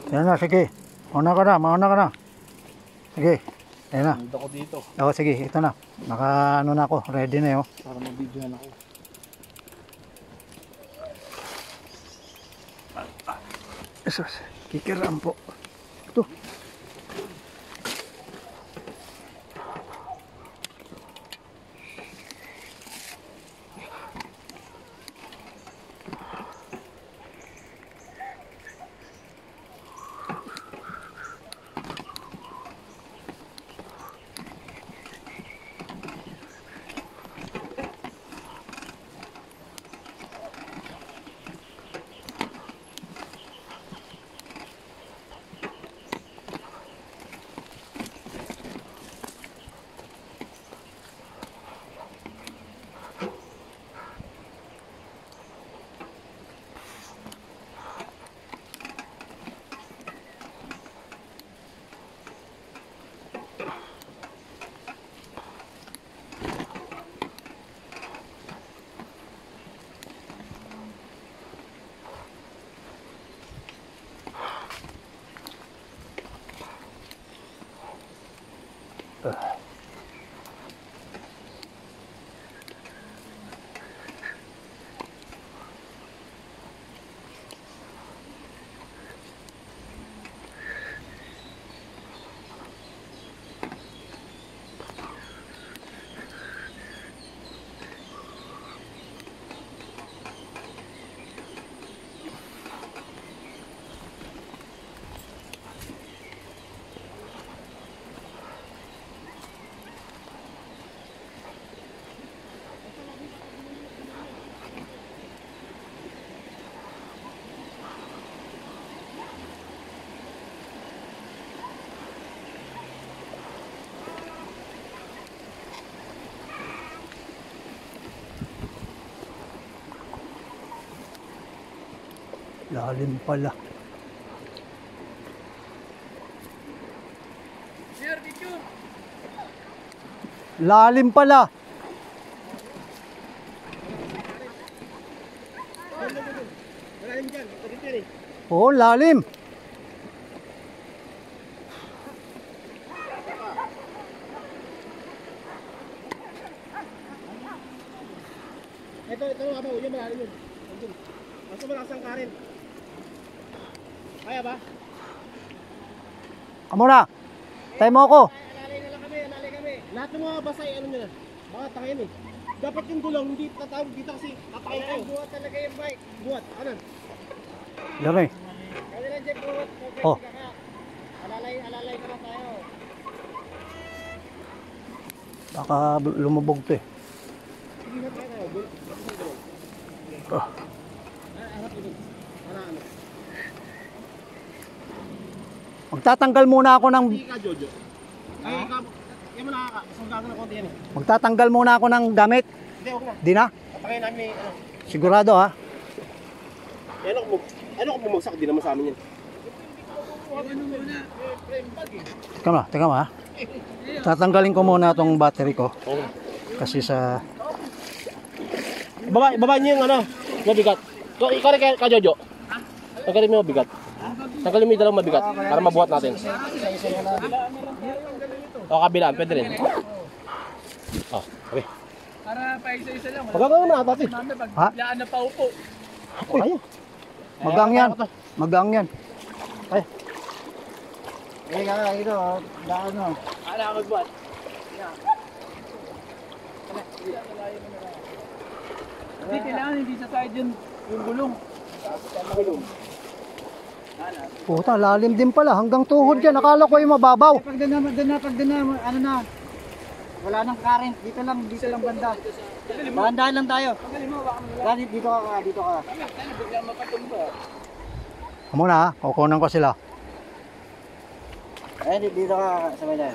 Yan na, sige. Mauna ka na. Sige. Ayan na. Nandito ko dito. Oo, sige. Ito na. Naka ano na ako. Ready na yun. Para mabidyohan ako. Jesus. Kikiram po. Ito. Lalim pala. Lalim pala. Oh, lalim. Ito nga ba? Yan malalim yun. Basta malakas ang karin. Kaya ba? Amo na. Tayo mo ako. Alalay na lang kami, alalay kami. Lahat ng mga basay, ano nyo na? Baka takayin eh. Dapat yung gulong, hindi tatawag dito kasi tatayin kayo. Buhat talaga yung bike. Buhat, ano? Laro eh. Kaya lang dyan, buhat. Oh. Alalay ka na tayo. Baka lumubog to eh. Sige na tayo. Oh. Harap ito. Ano? Magtatanggal muna ako ng Hindi ka, Jojo. Ay, yan mo nakaka. Isang gago na konti yan eh. Magtatanggal muna ako ng gamit. Hindi, huwag na. Di na? Tatayin namin ano. Sigurado ha. Ano kung bumagsak? Di naman sa amin yan. Teka mo ha. Tatanggalin ko muna tong battery ko. Kasi sa... Baba niyo yung ano, mabigat. Ikaw rin ka, Jojo. Tanggalin mo yung mabigat. Tanggalin mo yung dalawang mabigat para mabuhat natin. O, kabilaan, pwede rin. O, okay. Para pa isa-isa lang. Pagkakaroon na ata, eh. Ha? Laan na paupo. Kaya. Magang yan. Magang yan. Ay. Eh, kaya ito, daan mo. Ala ka magbuhat. Hindi, kailangan hindi sa side yun yung gulong. Puta, lalim din pala. Hanggang tuhod yan. Akala ko yung mababaw. Pag doon na, ano na. Wala nang current. Dito lang banda. Dahan-dahan lang tayo. Dito ka. Muna ha. Kukunan ko sila. Eh, dito ka sa may dahil.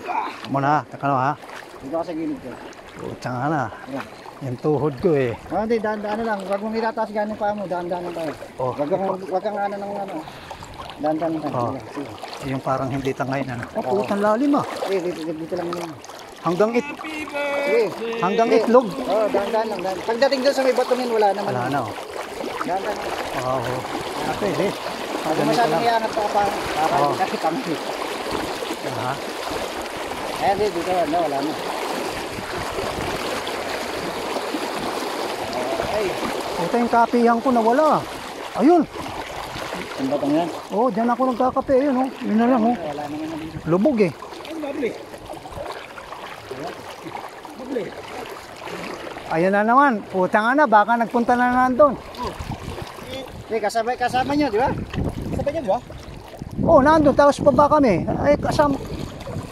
Muna ha. Teka lang ha. Dito ka sa gilid ko. Puta nga na. Ayan. Yung tuhod ko eh. Hindi, dahan-dahan lang. Huwag mong nilataas ganun pa mo. Dahan-dahan lang tayo. Oh. Huwag kang ano ng ano. Dahan-dahan lang tayo. Oh. Sige. Yung parang hindi tangay na. Oh, putang lalim ah. Eh, dito lang yun. Hanggang Sige. hanggang itlog. Oh, dahan-dahan lang. Pagdating doon sa may batongin, wala naman. Wala na oh. Dahan-dahan lang. Oo. Ah, pwede. Huwag ganito masyadong lang. iangat pa para Oo. hindi kasi kami. Ha? Ayan dito na, wala na. Okay. Ito yung kapihan ko nawala. Ayun. Ang batang yan. Oh, dyan ako nagkakape. Ayun, oh. Yun na lang, oh. Wala naman na dito. Lubog, eh. Ang babli. Babli. Ayan na naman. Putang na, baka nagpunta na nandun. Kasama nyo, di ba? Kasama nyo, di ba? Oh, nandun. Tapos pa ba kami? Ay,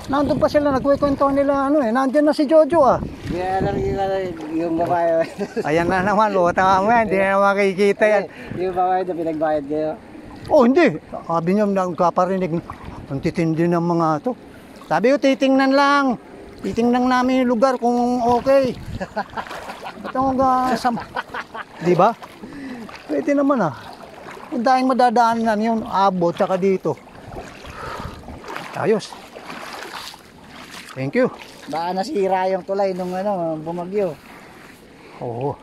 nandun pa sila. Nagkwento nila, ano eh. Nandyan na si Jojo, ah. Kaya lang yung babae. Ayan na naman. Putang mo yan. Hindi na makikita yan. Yung babae na pinagbayad kayo. Oh, hindi. Sabi niya, nagkaparinig. Ang titindi ng mga to. Sabi ko, titingnan lang. Titingnan namin yung lugar kung okay. Ito ang di ba? Pwede naman ah. Kung dahil madadaanan yun, abot, tsaka dito. Ayos. Thank you. Baka nasira yung tulay nung bumagyo. Oo.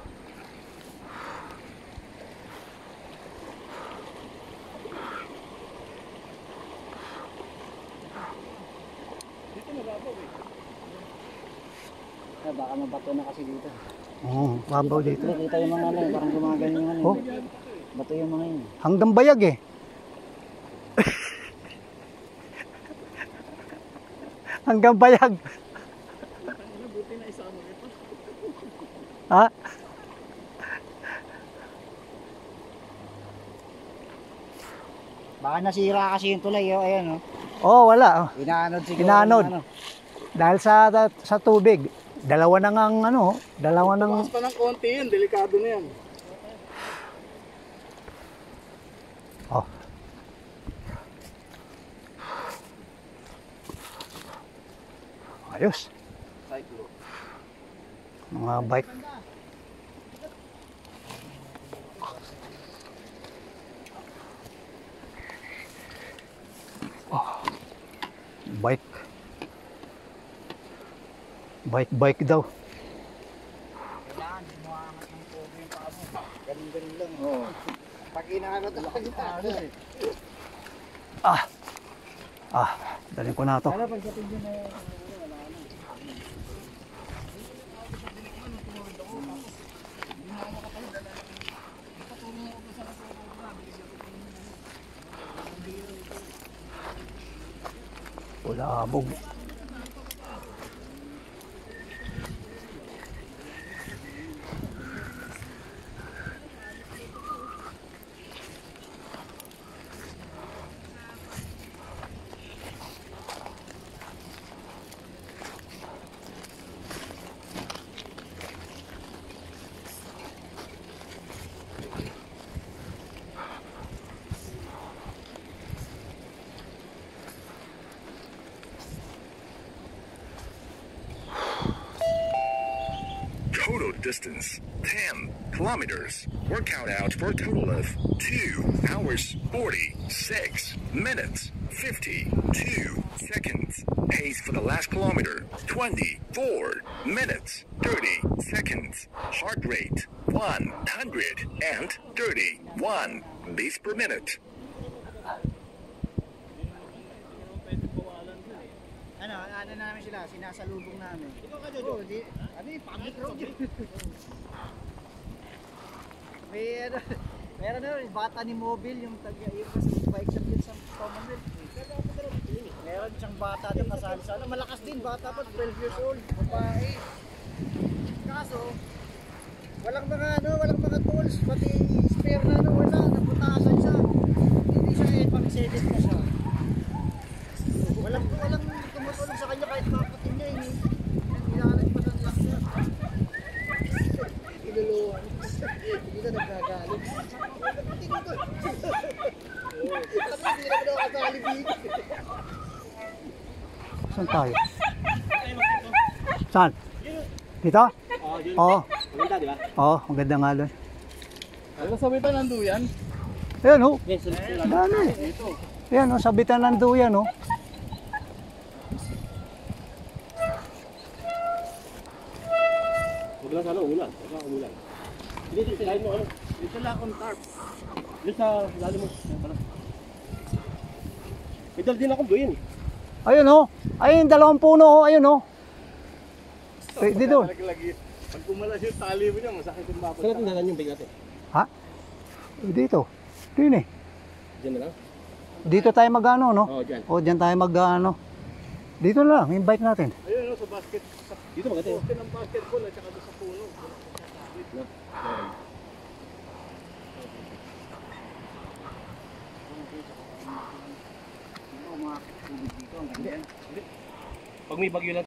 Baka mabato na kasi dito. Oo, babaw dito. Kita yung mga parang gumaganyan yung Oh, bato yung mga yun. hanggang bayag eh. Hanggang bayag. Ha? Baka nasira kasi yung tulay, ayan oh. Oh, wala. Oh. Inaanod siguro. Inaanod. ng Dahil sa tubig. Dalawa na ngang ano, dalawa nang Bukas pa ng konti yun, delikado na yan. oh. Ayos. Cyclo. Mga bike. Oh. Bike. Bike daw. Kailangan, muangat ng pogo yung paa mo. Ganun lang. Oo. Pag inaanod ako yung paa mo. Dalhin ko na to. Ano pag sabihin nyo na Ulabog. Total distance 10 kilometers. Workout out for a total of 2 hours 46 minutes 52 seconds. Pace for the last kilometer 24 minutes 30 seconds. Heart rate 131 beats per minute. ano namin sila, sinasalubong namin. Ikaw ka, Jojo? Ano yung public road yun? Meron na rin, bata ni Mobile, yung kasi bike shop yun sa Commonwealth. Meron siyang bata doon kasali sa malakas din, bata pa, 12 years old, babae. Kaso, walang mga tools, pati spare na wala, nabutasan siya. Hindi siya pang-sedit na siya. Walang tumutulong sa kanya kahit kapatin niya eh. Nilalag pa ng laksa. Iluluhan. Hindi na nagkagalit. Tingin ko. Hindi na daw kasali dito. Saan tayo? Saan? Dito? Oo. Maganda, di ba? Oo, maganda nga doon. Ano sabitan ng duyan? Ayan oh. Yes, Dami. Ayan oh, sabitan ng duyan oh. Huwag lang sana umulan. Huwag lang umulan. Hindi, sila mo ano. Dito lang akong tarp. Dito sa lalim mo. Yan pala. dal din akong buhin. Ayun oh. Ayun, 2 puno oh. Ayun oh. Pwede doon. Pag kumalas yung tali mo niya, masakit yung bakod. Saan natin dalan yung bag natin? Ha? Dito. Dito eh. Diyan na lang? Dito tayo mag-ano, no? Oo, dyan. O, dyan tayo mag-ano. Dito na lang, yung bike natin. Ayun, sa basket. Dito maganda yun. Poste ng basketball at saka doon sa puno. No? Pag may bagyo lang